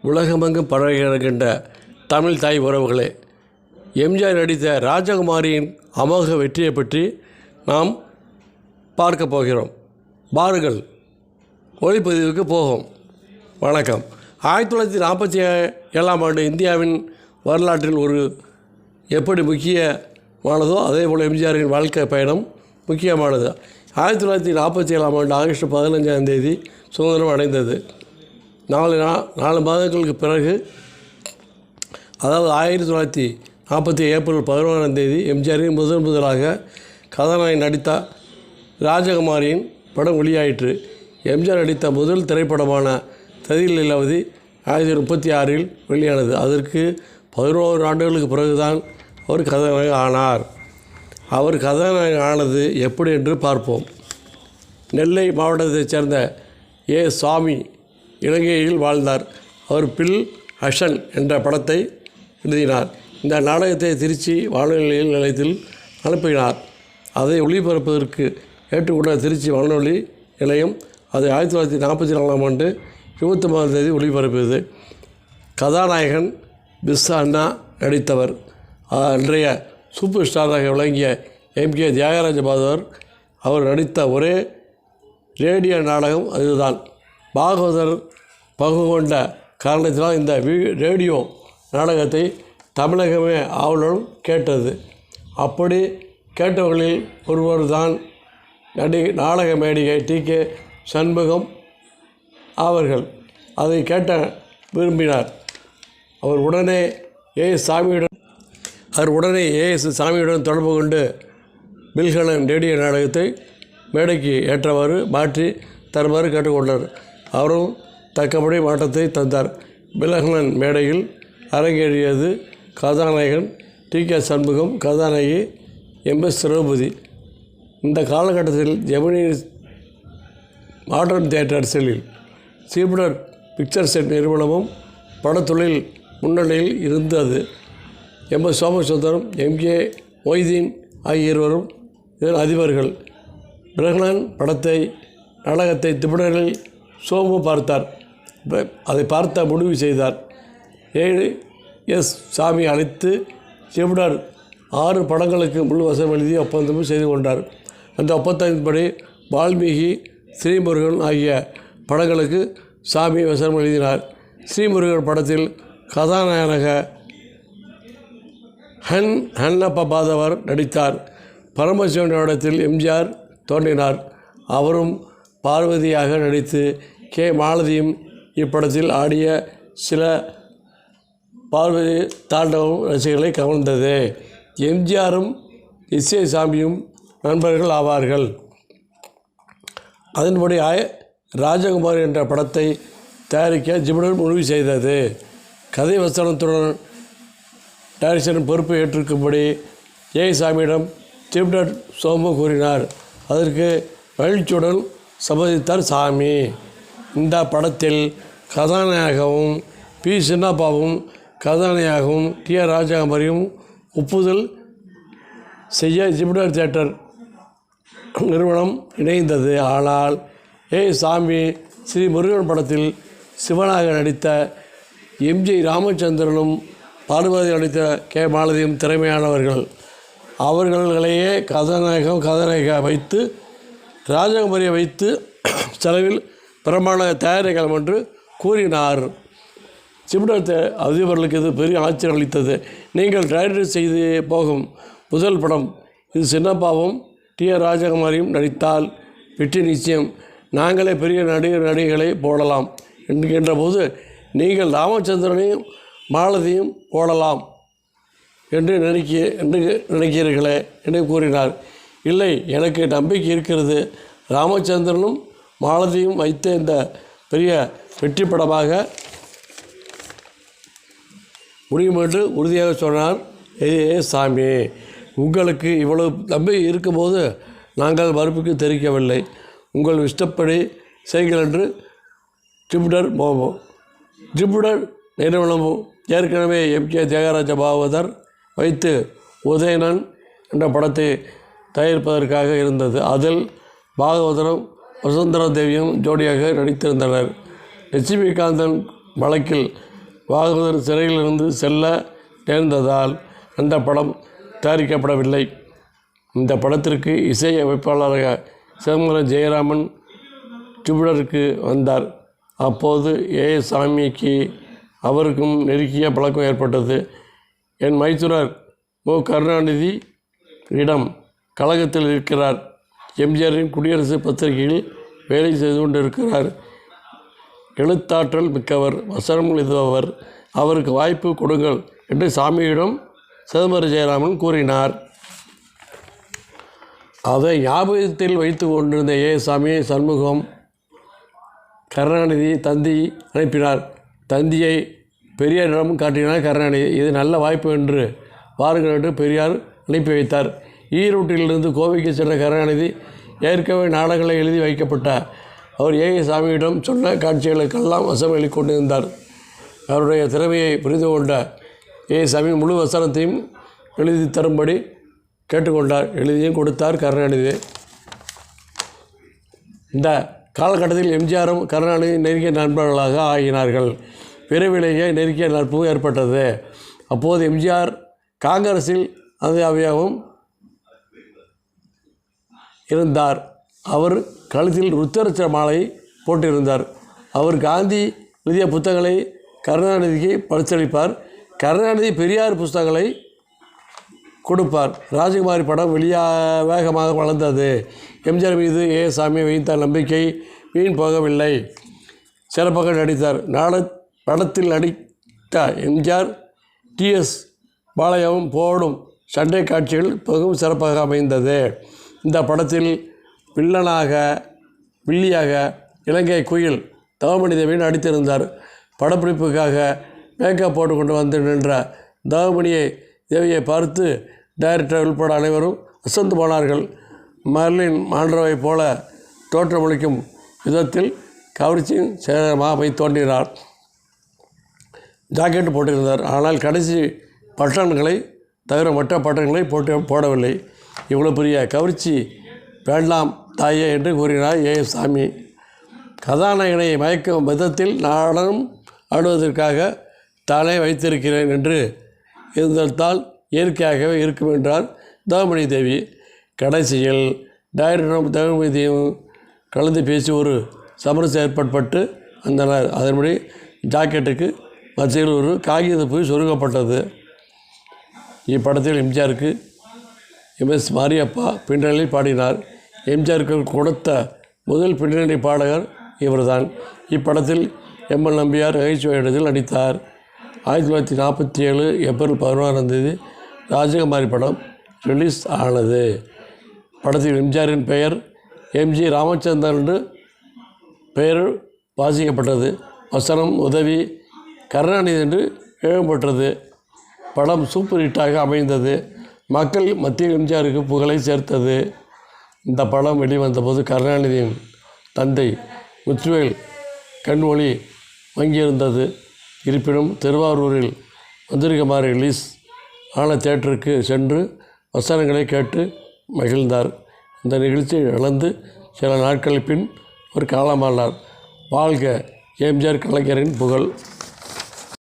உலகமெங்கும் பரவி கிடக்கின்ற தமிழ் தாய் உறவுகளே, எம்ஜிஆர் நடித்த ராஜகுமாரியின் அமோக வெற்றியை பற்றி நாம் பார்க்க போகிறோம். பாருங்கள், ஒளிப்பதிவுக்கு போகும். வணக்கம். 1947ஆம் ஆண்டு இந்தியாவின் வரலாற்றில் ஒரு எப்படி முக்கியமானதோ அதே போல் எம்ஜிஆரின் வாழ்க்கை பயணம் முக்கியமானது. 1947ஆம் ஆண்டு ஆகஸ்ட் 15ஆம் தேதி சுதந்திரம் அடைந்தது. 4 மாதங்களுக்கு பிறகு, அதாவது 1940 ஏப்ரல் 11ஆம் தேதி எம்ஜிஆரின் முதலாக கதாநாயகன் நடித்த ராஜகுமாரியின் படம் வெளியாயிற்று. எம்ஜிஆர் நடித்த முதல் திரைப்படமான ததில் லீலாவதி 1936இல் வெளியானது. அதற்கு 11 ஆண்டுகளுக்கு பிறகுதான் அவர் கதாநாயகன் ஆனார். அவர் கதாநாயகன் ஆனது எப்படி என்று பார்ப்போம். நெல்லை மாவட்டத்தைச் சேர்ந்த ஏ. சாமி இலங்கையில் வாழ்ந்தார். அவர் பில் ஹஷன் என்ற படத்தை எழுதினார். இந்த நாடகத்தை திருச்சி வானொலி நிலையத்தில் அனுப்பினார். அதை ஒளிபரப்பதற்கு ஏற்றுக்கொண்ட திருச்சி வானொலி நிலையம் அதை 1944ஆம் ஆண்டு 23ஆம் தேதி ஒளிபரப்பியது. கதாநாயகன் பிஸ்ஸா அண்ணா நடித்தவர். அன்றைய சூப்பர் ஸ்டாராக விளங்கிய எம்.கே. தியாகராஜ பாகவதர் அவர் நடித்த ஒரே ரேடியோ நாடகம் அதுதான். பாகவதர் பங்கு கொண்ட காரணத்தினால் இந்த ரேடியோ நாடகத்தை தமிழகமே ஆவலுடன் கேட்டது. அப்படி கேட்டவர்களில் ஒருவர் தான் நாடக மேடிகை டி.கே. சண்முகம் அவர்கள். அதை கேட்ட விரும்பினார். அவர் உடனே ஏஎஸ் சாமியுடன் தொடர்பு கொண்டு பில்ஹணன் ரேடியோ நாடகத்தை மேடைக்கு ஏற்றவாறு மாற்றி தருமாறு கேட்டுக்கொண்டார். அவரும் தக்கபடி மாற்றத்தை தந்தார். பில்ஹணன் மேடையில் அரங்கேறியது கதாநாயகன் டி.கே. சண்முகம், கதாநாயகி எம்.எஸ். திரௌபதி. இந்த காலகட்டத்தில் ஜெமினி மாடர்ன் தியேட்டர்ஸில் சீப்டர் பிக்சர்ஸ் நிறுவனமும் படத்தொழில் முன்னணியில் இருந்தது. எம்.எஸ். சோமசுந்தரம், எம்.கே. மொய்தீன் ஆகிய இருவரும் இதன் அதிபர்கள். பில்ஹணன் நாடகத்தை திபுடரில் சோமு பார்த்தார். அதை பார்த்த முடிவு செய்தார். ஏ.எஸ். சாமி அழைத்து திபுடர் 6 படங்களுக்கு முழு வசம் எழுதி ஒப்பந்தமும் செய்து கொண்டார். அந்த ஒப்பந்தத்தின்படி வால்மீகி, ஸ்ரீமுருகன் ஆகிய படங்களுக்கு சாமி வசனம் எழுதினார். ஸ்ரீமுருகன் படத்தில் கதாநாயகனாக ஹன்னப்ப பாதவர் நடித்தார். பரமசிவன் படத்தில் எம்ஜிஆர் தோன்றினார். அவரும் பார்வதியாக நடித்து கே. மாலதியும் இப்படத்தில் ஆடிய சில பார்வதி தாண்டவம் ரசிகர்களை கவர்ந்தது. எம்ஜிஆரும் எஸ்.ஏ. சாமியும் நண்பர்கள் ஆவார்கள். அதன்படி ராஜகுமாரி என்ற படத்தை தயாரிக்க ஜிப்டர் முடிவு செய்தது. கதை வசனத்துடன் டைரக்ஷன் பொறுப்பை ஏற்றிருக்கும்படி ஏ. சாமியிடம் ஜிப்டர் சோமு கூறினார். அதற்கு மகிழ்ச்சியுடன் சம்மதித்தார் சாமி. இந்த படத்தில் கதாநாயகவும் பி. சின்னப்பாவும், கதாநாயகவும் டி. ஆர். ராஜகுமாரியும் ஒப்புதல் செய்ய ஜிப்டர் தியேட்டர் நிறுவனம் இணைந்தது. ஆனால் ஏ. சாமி ஸ்ரீ முருகன் படத்தில் சிவனாக நடித்த எம்.ஜி. ராமச்சந்திரனும், பார்வதி நடித்த கே. மாலதியும் திறமையானவர்கள். அவர்களையே கதாநாயக வைத்து ராஜகுமாரியை வைத்து செலவில் பிரமாண தயாரிக்கலாம் என்று கூறினார். ஜிப்டர் அதிபர்களுக்கு இது பெரிய ஆச்சரியம் அளித்தது. நீங்கள் டைரக்ட் செய்து போகும் முதல் படம் இது. சின்னப்பாவும் டி. ஆர். ராஜகுமாரியும் நடித்தால் வெற்றி நிச்சயம். நாங்களே பெரிய நடிகர்களை போடலாம் என்கின்ற போது நீங்கள் ராமச்சந்திரனையும் மாலதியும் போடலாம் என்று நினைக்கிறீர்களே என்று கூறினார். இல்லை, எனக்கு நம்பிக்கை இருக்கிறது. ராமச்சந்திரனும் மாலதியும் வைத்த இந்த பெரிய வெற்றி படமாக முடியும் என்று உறுதியாக சொன்னார் ஏ. சாமி. உங்களுக்கு இவ்வளவு நம்பிக்கை இருக்கும்போது நாங்கள் மறுப்புக்கு தெரிவிக்கவில்லை. உங்கள் இஷ்டப்படி செய்கள் என்று ஜிப்டர் நிறுவனமும் ஏற்கனவே எம்.கே. தியாகராஜ பாகவதர் வைத்து உதயணன் என்ற படத்தை தயாரிப்பதற்காக இருந்தது. அதில் பாகவதரும் வசுந்தரா தேவியும் ஜோடியாக நடித்திருந்தனர். லட்சுமிகாந்தன் வழக்கில் பாகவதர் சிறையிலிருந்து செல்ல நேர்ந்ததால் அந்த படம் தயாரிக்கப்படவில்லை. இந்த படத்திற்கு இசை அமைப்பாளராக சிதம்பரம் ஜெயராமன் ஜூபிட்டருக்கு வந்தார். அப்போது சாமிக்கு அவருக்கும் நெருங்கிய பழக்கம் ஏற்பட்டது. என் மைத்துனர் மு. கருணாநிதி இடம் கழகத்தில் இருக்கிறார். எம்ஜிஆரின் குடியரசு பத்திரிகையில் வேலை செய்து கொண்டிருக்கிறார். எழுத்தாற்றல் மிக்கவர், வசனம் எழுதுபவர், அவருக்கு வாய்ப்பு கொடுங்கள் என்று சாமியிடம் சிதம்பர ஜெயராமன் கூறினார். அதை ஞாபகத்தில் வைத்து கொண்டிருந்த சாமி சண்முகம் கருணாநிதி தந்தி அனுப்பினார். தந்தியை பெரியாரிடம் காட்டினார் கருணாநிதி. இது நல்ல வாய்ப்பு என்று வாருங்கள் என்று பெரியார் அனுப்பி வைத்தார். ஈரோட்டிலிருந்து கோவைக்கு சென்ற கருணாநிதி ஏற்கனவே நாடகங்களை எழுதி வைக்கப்பட்ட அவர் சாமியிடம் சொன்ன காட்சிகளுக்கெல்லாம் வசம் எழுதி கொண்டிருந்தார். அவருடைய திறமையை புரிந்து கொண்ட சாமி முழு வசனத்தையும் எழுதி தரும்படி கேட்டுக்கொண்டார். எழுதியும் கொடுத்தார் கருணாநிதி. இந்த காலகட்டத்தில் எம்ஜிஆரும் கருணாநிதி நெருங்கிய நண்பர்களாக ஆகினார்கள். விரைவிலேயே நெருங்கிய நட்பு ஏற்பட்டது. அப்போது எம்ஜிஆர் காங்கிரஸில் அதிகாரியாகவும் இருந்தார். அவர் கழுத்தில் ருத்ராட்ச மாலை போட்டிருந்தார். அவர் காந்தி எழுதிய புத்தகங்களை கருணாநிதிக்கு பரிசளிப்பார். கருணாநிதி பெரியார் புத்தகங்களை கொடுப்பார். ராஜகுமாரி படம் வேகமாக வளர்ந்தது. எம்ஜிஆர் மீது சாமி வைத்த நம்பிக்கை வீண் போகவில்லை. சிறப்பாக நடித்தார். படத்தில் நடித்த எம்ஜிஆர் டிஎஸ் பாளையாவும் போடும் சண்டை காட்சிகள் மிகவும் சிறப்பாக அமைந்தது. இந்த படத்தில் வில்லியாக இலங்கை குயில் தவமணி தேவி நடித்திருந்தார். படப்பிடிப்புக்காக மேக்கப் போட்டு கொண்டு வந்து நின்ற தவமணியை தேவியை பார்த்து டைரக்டர் உட்பட அனைவரும் அசந்து போனார்கள். மர்லின் மாண்ட்ரோவை போல தோற்றமளிக்கும் விதத்தில் கவர்ச்சியின் சேகரமாக தோன்றினார். ஜாக்கெட்டு போட்டிருந்தார். ஆனால் கடைசி பட்டன்களை தவிர மற்ற பட்டன்களை போடவில்லை. இவ்வளோ பெரிய கவர்ச்சி வேண்டாம் தாயே என்று கூறினார் சாமி. கதாநாயகனை மயக்கும் விதத்தில் நானும் ஆடுவதற்காக தானே வைத்திருக்கிறேன் என்று இருந்ததால் இயற்கையாகவே இருக்கும் என்றார் தவமணி தேவி. கடைசியில் டைரக்டரும் தவமணி தேவியும் கலந்து பேசி ஒரு சமரசம் ஏற்பட்டு வந்தனர். அதன்படி ஜாக்கெட்டுக்கு மத்தியில் ஒரு காகித பூ சொருகப்பட்டது. இப்படத்தில் எம்ஜிஆருக்கு MS மாரியப்பா பின்னணி பாடினார். எம்ஜிஆருக்கு கொடுத்த முதல் பின்னணி பாடகர் இவர்தான். இப்படத்தில் ML நம்பியார் நகைச்சுவை இடத்தில் நடித்தார். 1947 ஏப்ரல் 16 ராஜகுமாரி படம் ரிலீஸ் ஆனது. படத்தில் எம்ஜிஆரின் பெயர் MG ராமச்சந்திரன் என்று பெயர் வாசிக்கப்பட்டது. வசனம் உதவி கருணாநிதி என்று எழுதப்பட்டது. படம் சூப்பர் ஹிட்டாக அமைந்தது. மக்கள் மத்தியில் எம்ஜிஆருக்கு புகழை சேர்த்தது. இந்த படம் வெளிவந்தபோது கருணாநிதியின் தந்தை முத்துவேல் கண் ஒளி மங்கியிருந்தது. இருப்பினும் திருவாரூரில் மந்திரிகுமார் ரிலீஸ் ஆன தியேட்டருக்கு சென்று வசனங்களை கேட்டு மகிழ்ந்தார். இந்த நிகழ்ச்சி நடந்து சில நாட்களின் பின் ஒரு காலமானார். வாழ்க எம்ஜிஆர் கலைஞரின் புகழ்.